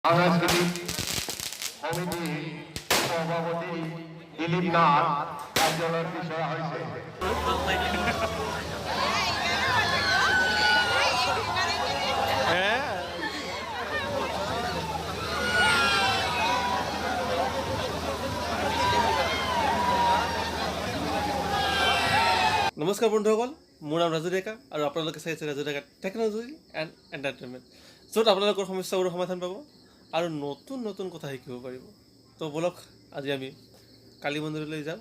সাংস্কৃতিক সমিতি সভাপতি দিলীপ নাথ কাৰ্যালয়ত বিচৰা হৈছে। নমস্কাৰ বন্ধুসকল, মোৰ নাম ৰাজু ডেকা আৰু আপোনালোকে চাই আছে ৰাজু ডেকা টেকন'লজি এণ্ড এণ্টাৰটেইনমেণ্ট, য'ত আপোনালোকৰ সমস্যাবোৰৰ সমাধান পাব আৰু নতুন নতুন কথা শিকিব পাৰিব। তো বলক আজি আমি কালী মন্দিৰলৈ যাম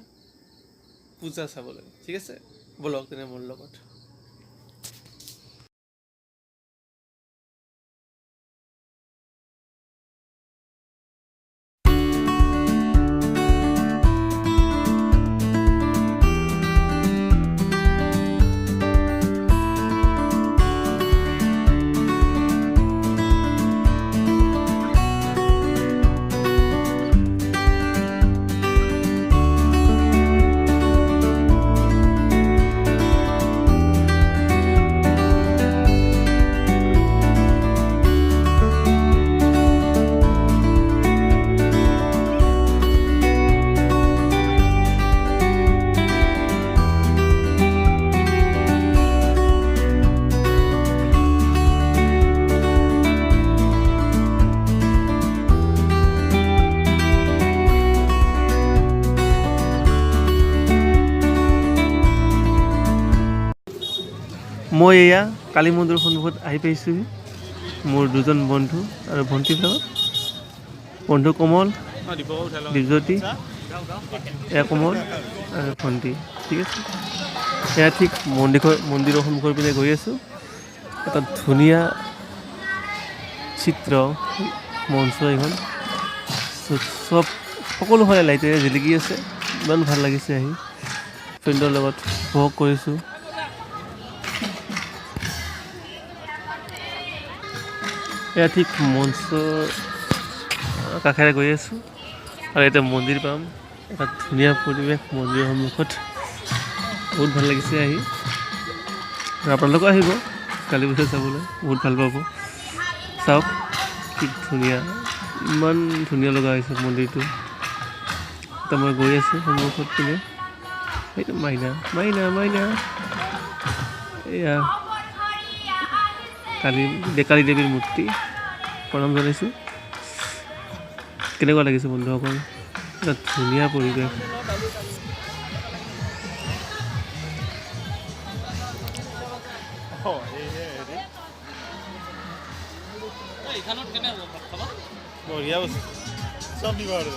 পূজা চাবলৈ, ঠিক আছে? বলক তেনে মোৰ লগত। মই এয়া কালী মন্দিৰৰ সন্মুখত আহি পাইছোঁহি। মোৰ দুজন বন্ধু আৰু ভণ্টিৰ লগত, বন্ধু কমল, দীপজ্যোতি, এয়া কমল আৰু ভণ্টি, ঠিক আছে? এয়া ঠিক মন্দিৰৰ সন্মুখৰ পিনে গৈ আছোঁ। এটা ধুনীয়া চিত্ৰ মঞ্চ এখন, চব সকলোফালে লাইটেৰে জিলিকি আছে। ইমান ভাল লাগিছে আহি, ফ্ৰেণ্ডৰ লগত উপভোগ কৰিছোঁ। এয়া ঠিক মঞ্চৰ কাষেৰে গৈ আছোঁ আৰু এতিয়া মন্দিৰ পাম। এটা ধুনীয়া পৰিৱেশ মন্দিৰৰ সন্মুখত, বহুত ভাল লাগিছে আহি। আৰু আপোনালোকো আহিব কালী পূজা চাবলৈ, বহুত ভাল পাব। চাওক কি ধুনীয়া, ইমান ধুনীয়া লগা হৈছে মন্দিৰটো। এতিয়া মই গৈ আছোঁ সন্মুখত পিনে। সেইটো মাইনা মাইনা মাইনা, এয়া কালী দেৱীৰ মূৰ্তি, প্ৰণাম জনাইছোঁ। কেনেকুৱা লাগিছে বন্ধুসকল? এটা ধুনীয়া পৰিৱেশ। বঢ়িয়া বস্তু চব দিব আৰু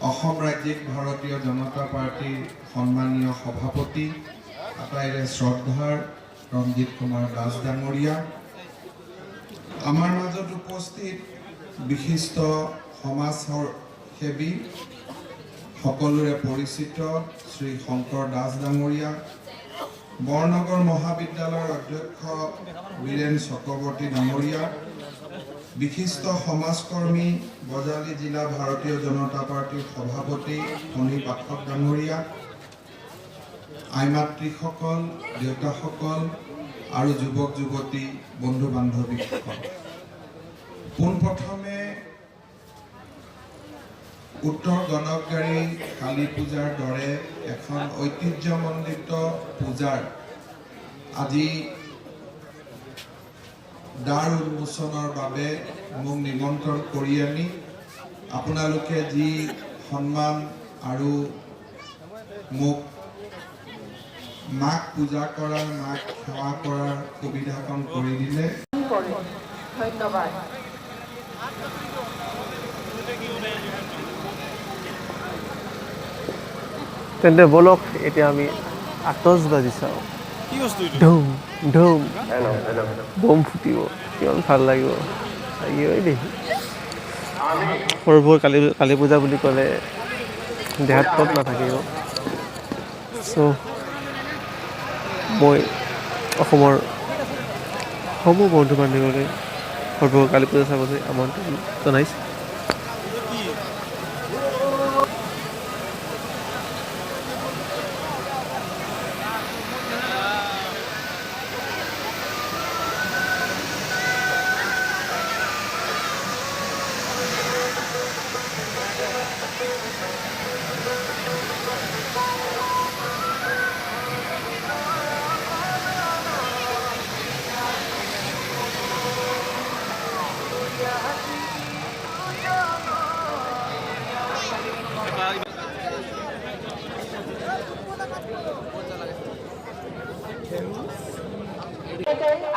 অসম ৰাজ্যিক ভাৰতীয় জনতা পাৰ্টিৰ সন্মানীয় সভাপতি আটাইৰে শ্ৰদ্ধাৰ ৰঞ্জিত কুমাৰ দাস ডাঙৰীয়া, আমাৰ মাজত উপস্থিত বিশিষ্ট সমাজসেৱী সকলোৰে পৰিচিত শ্ৰী শংকৰ দাস ডাঙৰীয়া, বৰনগৰ মহাবিদ্যালয়ৰ অধ্যক্ষ বীৰেন চক্ৰৱৰ্তী ডাঙৰীয়া, বিশিষ্ট সমাজকৰ্মী বজালী জিলা ভাৰতীয় জনতা পাৰ্টিৰ সভাপতি ফণী পাঠক ডাঙৰীয়া, আইমাতৃসকল, দেউতাসকল আৰু যুৱক যুৱতী বন্ধু বান্ধৱীসকল, পোনপ্ৰথমে উত্তৰ গণকগাৰী কালী পূজাৰ দৰে এখন ঐতিহ্যমণ্ডিত পূজাৰ আজি দ্বাৰ উন্মোচনৰ বাবে মোক নিমন্ত্ৰণ কৰি আনি আপোনালোকে যি সন্মান আৰু মোক মাক পূজা কৰাৰ, মাক সেৱা কৰাৰ সুবিধাকণ কৰি দিলে। ধন্যবাদ। তেন্তে বলক এতিয়া আমি আতচবাজি চাওঁ। কি বস্তু এইটো? ধুম ধুম বম ফুটিব, কিমান ভাল লাগিব চাই দেখি। সৰুবোৰ কালী পূজা বুলি ক'লে দেহাত তত নাথাকিব। চ' মই অসমৰ সমূহ বন্ধু বান্ধৱীলৈ সৰুবোৰ কালী পূজা চাবলৈ আমন্ত্ৰণ জনাইছোঁ।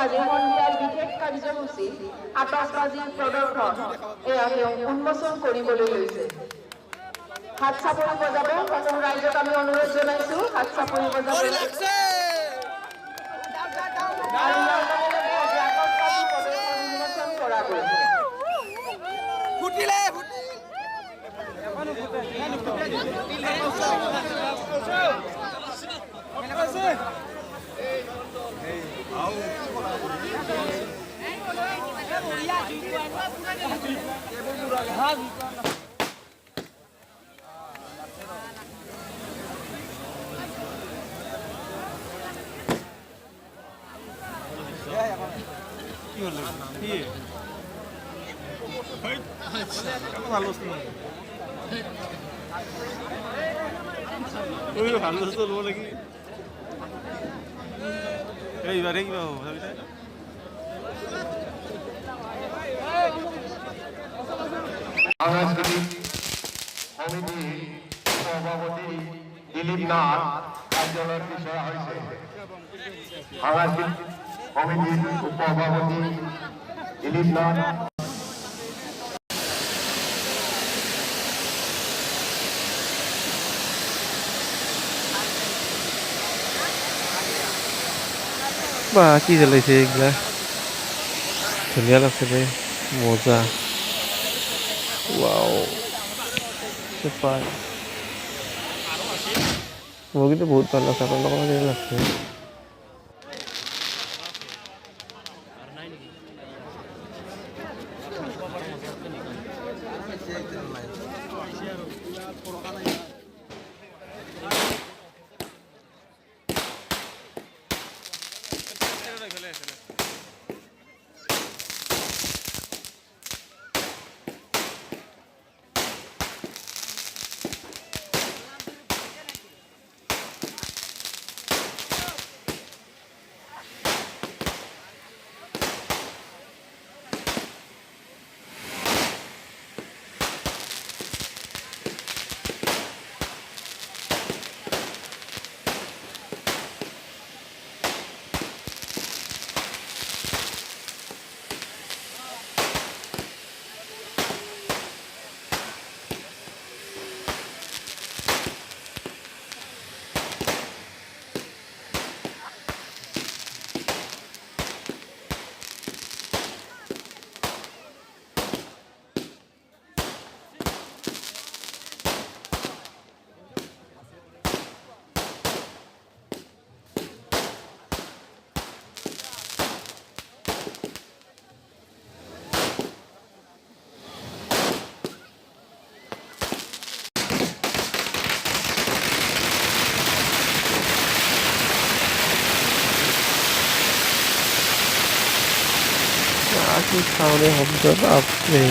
আজি সন্ধিয়াৰ বিশেষ কাৰ্যসূচী আতচবাজিৰ প্ৰদৰ্শন এয়া তেওঁ উন্মোচন কৰিবলৈ লৈছে। হাত চাপৰি বজাব, সমূহ ৰাইজক আমি অনুৰোধ জনাইছো হাত চাপৰি বজাবলৈ। আৰু ইয়াৰ লগে লগে আজি আতচবাজি প্ৰদৰ্শন উন্মোচন কৰা গৈছে। ভালো বস্তু নহয়। ভাল বস্তু ল'ব লাগি এইবাৰে কিবা হ'ব ভাবিছা? সাংস্কৃতিক সমিতিৰ সভাপতি দিলীপ নাথ কাৰ্যালয়ত বিচৰা হৈছে। সাংস্কৃতিক সমিতিৰ উপসভাপতি দিলীপ নাথ বা কি জ্বলাইছে এইগিলা, ধুনীয়া লাগছে দে, মজা। ৱাও চুপাৰ, মোৰ কিন্তু বহুত ভাল লাগছে, আপোনালোকৰ কেনে লাগছে? চাউনে শব্দ বাপৰে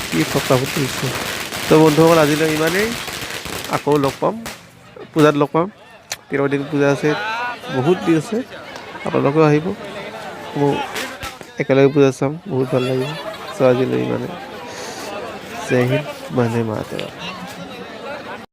কি ফটা ফুটিছে। তো বন্ধুসকল আজিলৈ ইমানেই, আকৌ লগ পাম, পূজাত লগ পাম। 13 দিন পূজা আছে, বহুত দিন আছে, আপোনালোকেও আহিব, মোৰ একেলগে পূজা চাম, বহুত ভাল লাগিব। চ' আজিলৈ ইমানে, জয় হিন্দ, বন্দে মাতৰম।